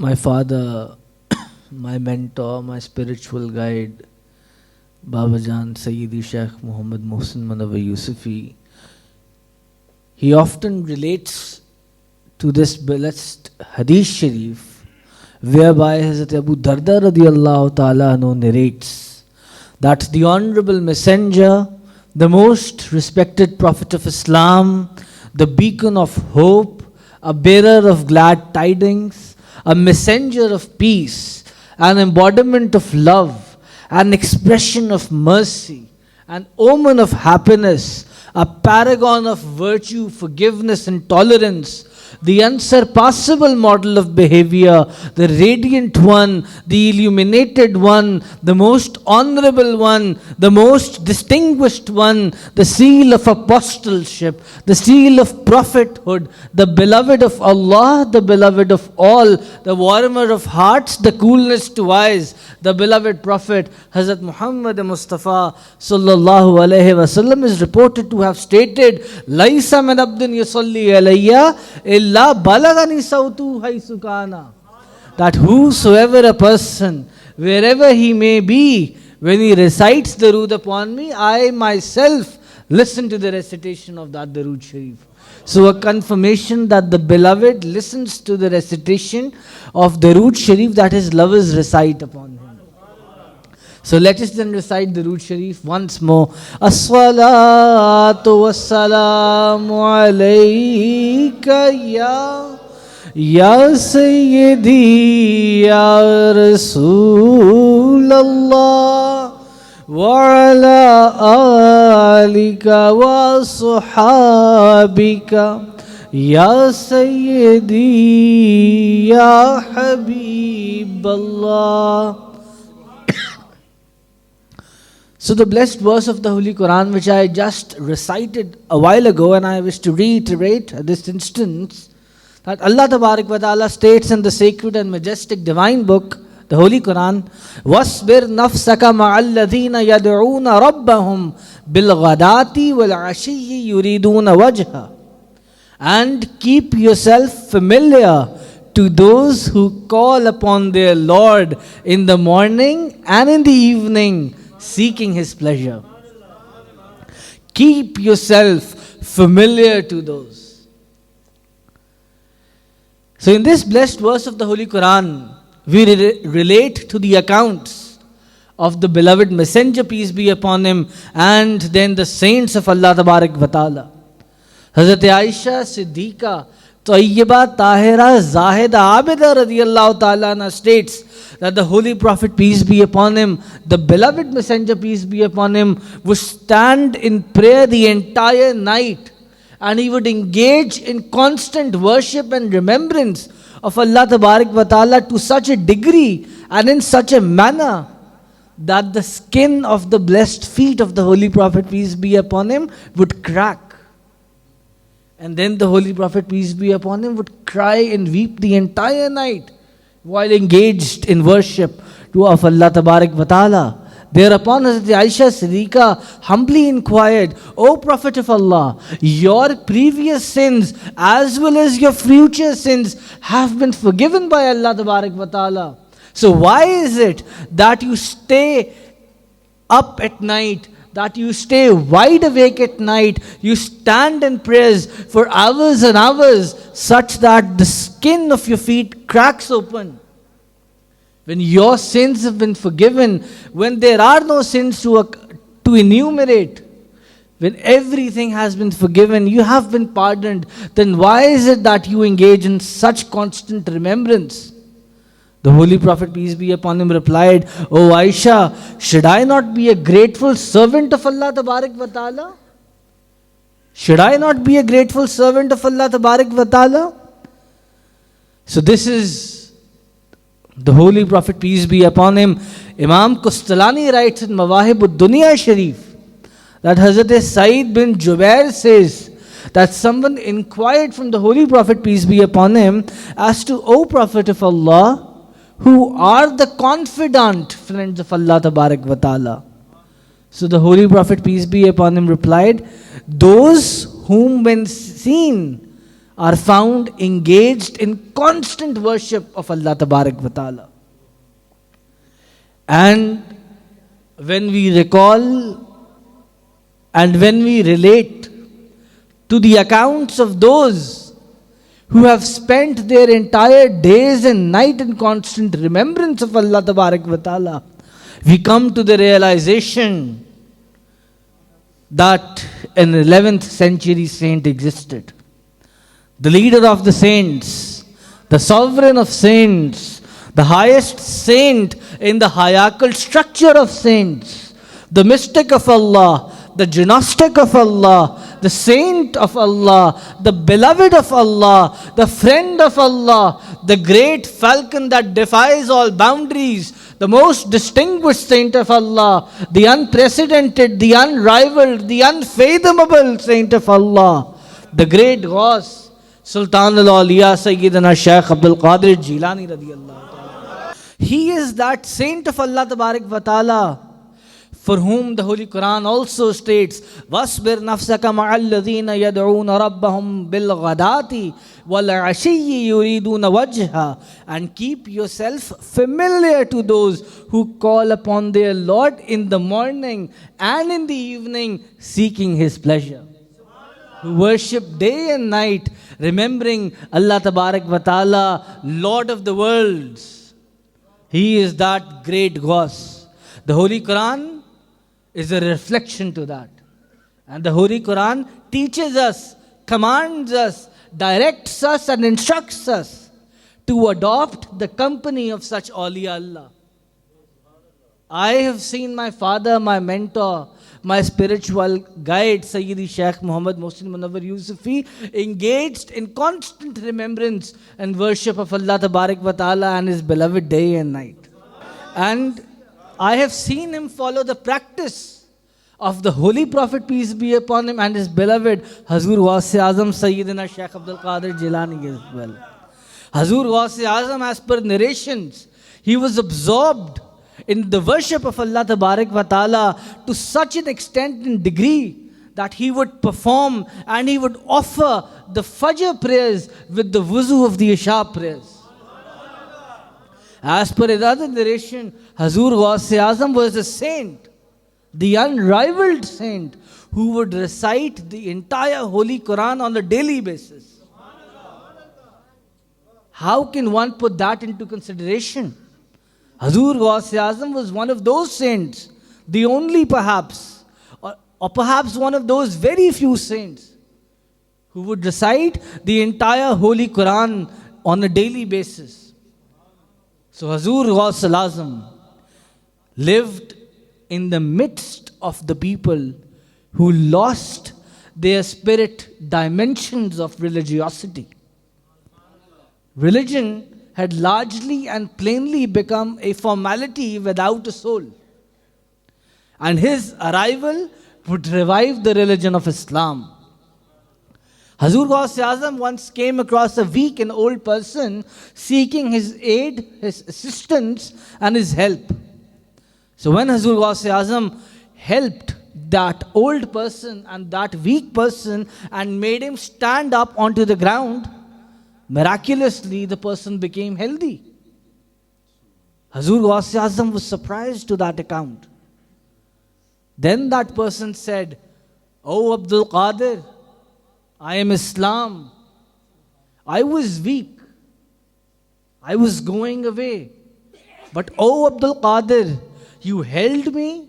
My father, my mentor, my spiritual guide, Babajan Sayyidi Sheikh Muhammad Mohsin Yusufi, he often relates to this blessed Hadith Sharif, whereby Hazrat Abu Darda radi Allah ta'ala narrates that the Honorable Messenger, the most respected Prophet of Islam, the beacon of hope, a bearer of glad tidings, a messenger of peace, an embodiment of love, an expression of mercy, an omen of happiness, a paragon of virtue, forgiveness and tolerance, the unsurpassable model of behavior, the radiant one, the illuminated one, the most honorable one, the most distinguished one, the seal of apostleship, the seal of prophethood, the beloved of Allah, the beloved of all, the warmer of hearts, the coolness to eyes, the beloved Prophet Hazrat Muhammad Mustafa sallallahu alaihi wasallam is reported to have stated, "Laisa min abdin yusalli alayya illa balagani sautu haythu kana." That whosoever a person, wherever he may be, when he recites Darood upon me, I myself listen to the recitation of that Darood Sharif. So a confirmation that the beloved listens to the recitation of Darood Sharif that his lovers recite upon him. So let us then recite Darood Sharif once more. As-salatu was-salamu alayka ya Sayyidi ya Rasulallah wa ala alika wa sahabika ya Sayyidi ya Habiballah. So the blessed verse of the Holy Quran, which I just recited a while ago, and I wish to reiterate at this instance, that Allah Tabarak wa Ta'ala states in the sacred and majestic divine book, the Holy Quran, وَاصْبِرْ نَفْسَكَ مَعَ الَّذِينَ يَدْعُونَ رَبَّهُمْ بِالْغَدَاةِ وَالْعَشِيِّ يُرِيدُونَ وَجْهَهُ. And keep yourself familiar to those who call upon their Lord in the morning and in the evening, seeking His pleasure. Keep yourself familiar to those. So in this blessed verse of the Holy Quran, we relate to the accounts of the beloved Messenger, peace be upon him, and then the saints of Allah Tabarak wa Ta'ala. Hazrat Aisha Siddiqa Tayyibah Tahira Zahida Abida radi Allah ta'ala states that the Holy Prophet, peace be upon him, the beloved Messenger, peace be upon him, would stand in prayer the entire night, and he would engage in constant worship and remembrance of Allah Tabarak wa Ta'ala to such a degree and in such a manner that the skin of the blessed feet of the Holy Prophet, peace be upon him, would crack. And then the Holy Prophet, peace be upon him, would cry and weep the entire night while engaged in worship of Allah Tabarak wa Ta'ala. Thereupon Hazrat Aisha Siddiqa humbly inquired, "O Prophet of Allah, your previous sins as well as your future sins have been forgiven by Allah Tabarak wa Ta'ala. So why is it that you stay up at night, that you stay wide awake at night, you stand in prayers for hours and hours, such that the skin of your feet cracks open? When your sins have been forgiven, when there are no sins to enumerate, when everything has been forgiven, you have been pardoned, then why is it that you engage in such constant remembrance?" The Holy Prophet, peace be upon him, replied, "O Aisha, should I not be a grateful servant of Allah Tabarak wa Ta'ala? Should I not be a grateful servant of Allah Tabarak wa Ta'ala?" So this is the Holy Prophet, peace be upon him. Imam Kustalani writes in Mawahib-ud-Dunya Sharif that Hazrat Said bin Jubair says that someone inquired from the Holy Prophet, peace be upon him, as to, "O Prophet of Allah, who are the confidant friends of Allah Tabarak wa Ta'ala?" So the Holy Prophet, peace be upon him, replied, "Those whom when seen are found engaged in constant worship of Allah Tabarak wa Ta'ala. And when we recall and when we relate to the accounts of those who have spent their entire days and night in constant remembrance of Allah Tabarak wa Ta'ala, we come to the realization that an 11th century saint existed. The leader of the saints, the sovereign of saints, the highest saint in the hierarchical structure of saints, the mystic of Allah, the gnostic of Allah, the saint of Allah, the beloved of Allah, the friend of Allah, the great falcon that defies all boundaries, the most distinguished saint of Allah, the unprecedented, the unrivaled, the unfathomable saint of Allah, the great Ghaus, Sultan al-Awliya Sayyiduna Shaykh Abdul Qadir Jilani رضی اللہ. He is that saint of Allah Tabarak wa Ta'ala for whom the Holy Quran also states, وَاصْبِرْ نَفْسَكَ مَعَ الَّذِينَ يَدْعُونَ رَبَّهُمْ بِالْغَدَاةِ وَالْعَشِيِّ يُرِيدُونَ وَجْهَهُ, and keep yourself familiar to those who call upon their Lord in the morning and in the evening seeking His pleasure. Who worship day and night remembering Allah Tabarak wa Ta'ala, Lord of the worlds. He is that great Ghaus. The Holy Quran is a reflection to that. And the Holy Quran teaches us, commands us, directs us and instructs us to adopt the company of such awliya Allah. I have seen my father, my mentor, my spiritual guide, Sayyidi Shaykh Muhammad Mohsin Yusufi, engaged in constant remembrance and worship of Allah Tabarak wa Ta'ala and His beloved day and night. And I have seen him follow the practice of the Holy Prophet, peace be upon him, and his beloved Hazur Ghaus-e-Azam Sayyiduna Shaykh Abdul Qadir Jilani as well. Hazur Ghaus-e-Azam, as per narrations, he was absorbed in the worship of Allah Tabarak wa Ta'ala to such an extent and degree that he would perform and he would offer the Fajr prayers with the wuzu of the Isha prayers. As per another narration, Hazur Ghaus-e-Azam was a saint, the unrivaled saint, who would recite the entire Holy Quran on a daily basis. How can one put that into consideration? Hazur Ghaus-e-Azam was one of those saints, the only perhaps, or perhaps one of those very few saints, who would recite the entire Holy Quran on a daily basis. So Hazur Ghaus-ul-Azam lived in the midst of the people who lost their spirit dimensions of religiosity. Religion had largely and plainly become a formality without a soul. And his arrival would revive the religion of Islam. Hazur Ghaus-e-Azam once came across a weak and old person seeking his aid, his assistance and his help. So when Hazur Ghaus-e-Azam helped that old person and that weak person and made him stand up onto the ground, miraculously the person became healthy. Hazur Ghaus-e-Azam was surprised to that account. Then that person said, "Oh Abdul Qadir, I am Islam. I was weak. I was going away. But oh Abdul Qadir, you held me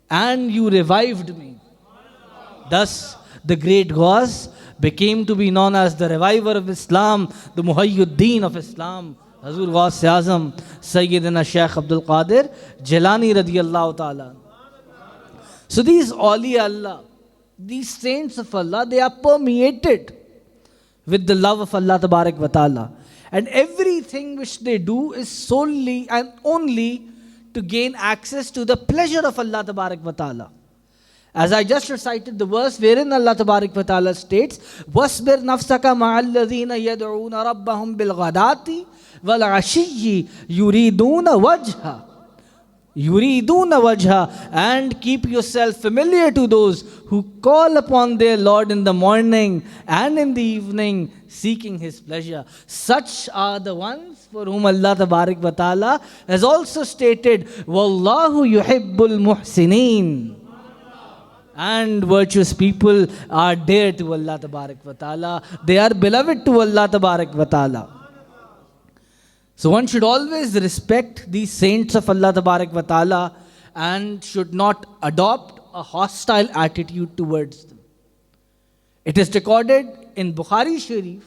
and you revived me." Thus, the great Ghaus became to be known as the reviver of Islam, the Muhayyuddin of Islam, Hazur Ghaus-e-Azam Sayyiduna Shaykh Abdul Qadir Jilani radiyallahu. So these awliya Allah, these saints of Allah, they are permeated with the love of Allah Tabarak wa Ta'ala. And everything which they do is solely and only to gain access to the pleasure of Allah Tabarak wa Ta'ala. As I just recited the verse wherein Allah Tabarak wa Ta'ala states, وَاصْبِرْ نَفْسَكَ مَعَ الَّذِينَ يَدْعُونَ رَبَّهُمْ بِالْغَدَاةِ وَالْعَشِيِّ يُرِيدُونَ وَجْهَهُ. yuriduna wajha, and keep yourself familiar to those who call upon their Lord in the morning and in the evening, seeking His pleasure. Such are the ones for whom Allah Tabarak wa Ta'ala has also stated, Wallahu yuhibbul muhsineen. And virtuous people are dear to Allah Tabarak wa Ta'ala. They are beloved to Allah Tabarak wa Ta'ala. So one should always respect these saints of Allah Tabarak wa Ta'ala and should not adopt a hostile attitude towards them. It is recorded in Bukhari Sharif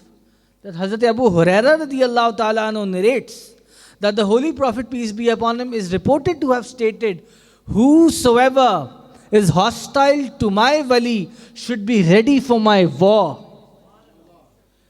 that Hazrat Abu Hurairah رضی اللہ تعالیٰ عنہ narrates that the Holy Prophet, peace be upon him, is reported to have stated, whosoever is hostile to my wali should be ready for my war.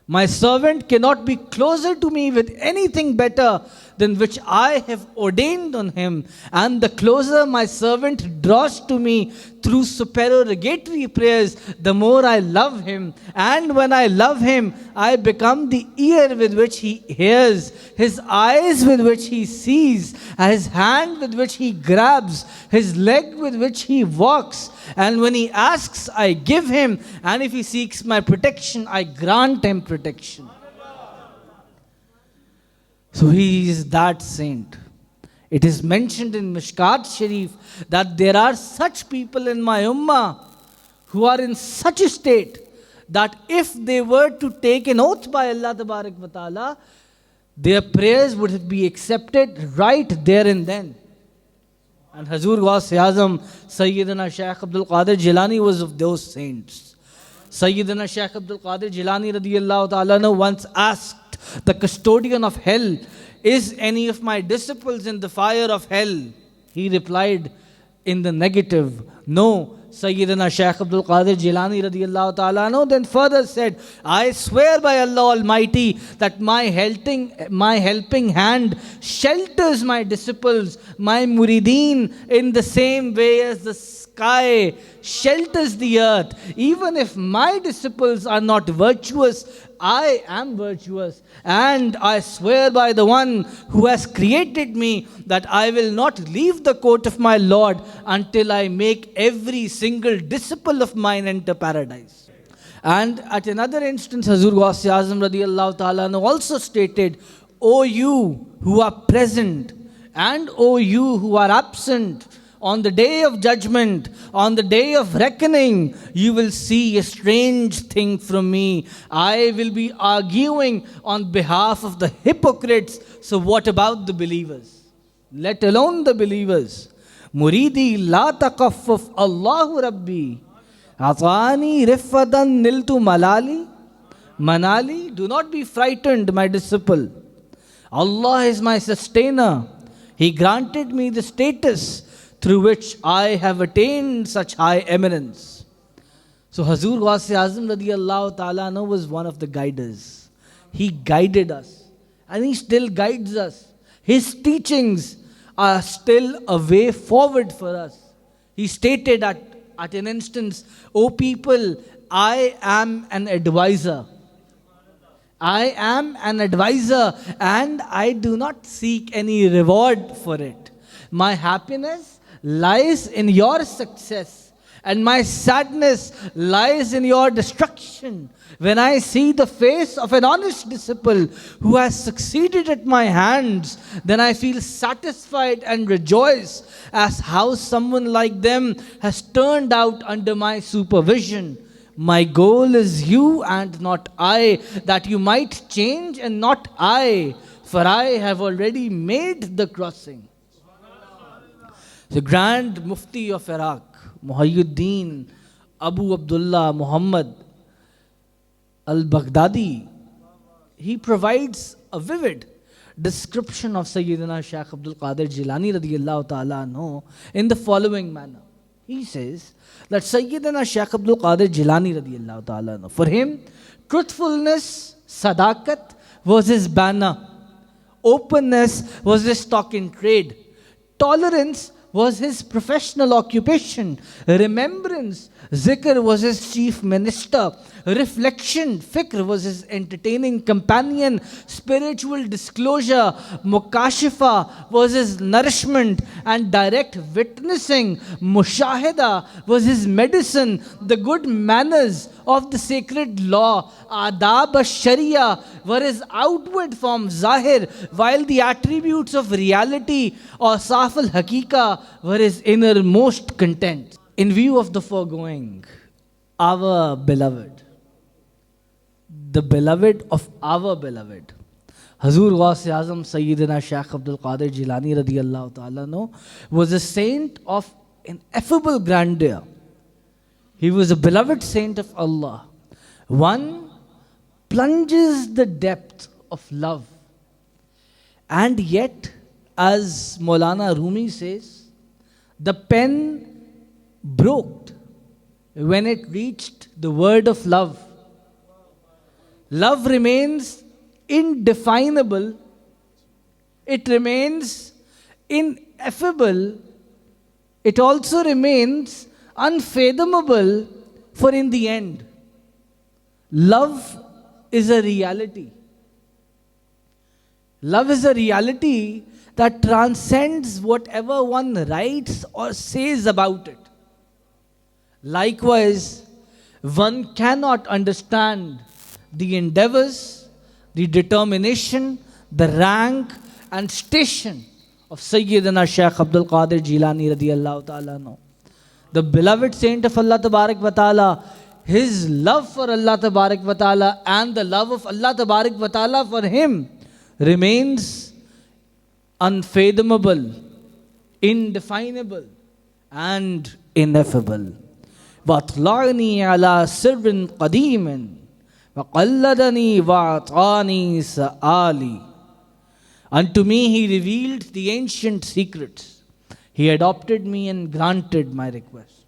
My servant cannot be closer to me with anything better than which I have ordained on him. And the closer my servant draws to me through supererogatory prayers, the more I love him. And when I love him, I become the ear with which he hears, his eyes with which he sees, his hand with which he grabs, his leg with which he walks. And when he asks, I give him. And if he seeks my protection, I grant him protection. So he is that saint. It is mentioned in Mishkat Sharif that there are such people in my ummah who are in such a state that if they were to take an oath by Allah Tabarak wa Ta'ala, their prayers would be accepted right there and then. And Hazur Ghaus-E-Azam Sayyiduna Abdul Qadir Jilani was of those saints. Sayyiduna Abdul Qadir Jilani رضی اللہ تعالیٰ once asked the custodian of hell, is any of my disciples in the fire of hell? He replied in the negative, no. Sayyiduna Abdul Qadir Jilani رضی اللہ تعالیٰ then further said, I swear by Allah Almighty that my helping hand shelters my disciples, my murideen, in the same way as the sky shelters the earth. Even if my disciples are not virtuous, I am virtuous. And I swear by the one who has created me that I will not leave the court of my Lord until I make every single disciple of mine enter paradise. And at another instance, Hazur Ghaus-e-Azam رضی اللہ تعالیٰ also stated, O you who are present and O you who are absent, on the day of judgment, on the day of reckoning, you will see a strange thing from me. I will be arguing on behalf of the hypocrites. So what about the believers? Let alone the believers. Muridi la taqaffuf Allahu Rabbi. Atani rifadan niltu manali. Do not be frightened, my disciple. Allah is my sustainer. He granted me the status through which I have attained such high eminence. So Hazur Ghaus-e-Azam radiallahu ta'ala was one of the guiders. He guided us and he still guides us. His teachings are still a way forward for us. He stated at an instance, O people, I am an advisor. I am an advisor and I do not seek any reward for it. My happiness lies in your success and my sadness lies in your destruction. When I see the face of an honest disciple who has succeeded at my hands, then I feel satisfied and rejoice as how someone like them has turned out under my supervision. My goal is you and not I, that you might change and not I, for I have already made the crossing. The Grand Mufti of Iraq, Muhyiddin Abu Abdullah Muhammad al-Baghdadi, he provides a vivid description of Sayyiduna Abdul Qadir Jilani radiallahu ta'ala in the following manner. He says that Sayyiduna Abdul Qadir Jilani radiallahu ta'ala, for him, truthfulness, sadakat was his banner. Openness was his stock in trade. Tolerance was his professional occupation. Remembrance, zikr, was his chief minister. reflection. Fikr was his entertaining companion. Spiritual disclosure, mukashifa, was his nourishment. And direct witnessing, mushahida, was his medicine. The good manners of the sacred law, adab al-sharia, were his outward form, zahir, while the attributes of reality or saf al-hakika were his innermost content. In view of the foregoing, our beloved, the beloved of our beloved, Hazur Ghaus-e-Azam Sayyiduna Shaykh Abdul Qadir Jilani رضی اللہ عنہ, was a saint of ineffable grandeur. He was a beloved saint of Allah. One plunges the depth of love. And yet, as Maulana Rumi says, the pen broke when it reached the word of love. Love remains indefinable. It remains ineffable. It also remains unfathomable, for in the end, love is a reality. Love is a reality that transcends whatever one writes or says about it. Likewise, one cannot understand the endeavors, the determination, the rank and station of Sayyiduna Shaykh Abdul Qadir Jilani رضی اللہ عنہ. The beloved saint of Allah Tabarak wa Ta'ala, his love for Allah Tabarak wa Ta'ala and the love of Allah Tabarak wa Ta'ala for him remains unfathomable, indefinable and ineffable. وَأَطْلَعْنِي عَلَى سِرٍّ قَدِيمٍ وَقَلَّدَنِي وَأَعْطَانِي سَآلِي. Unto me he revealed the ancient secrets. He adopted me and granted my request.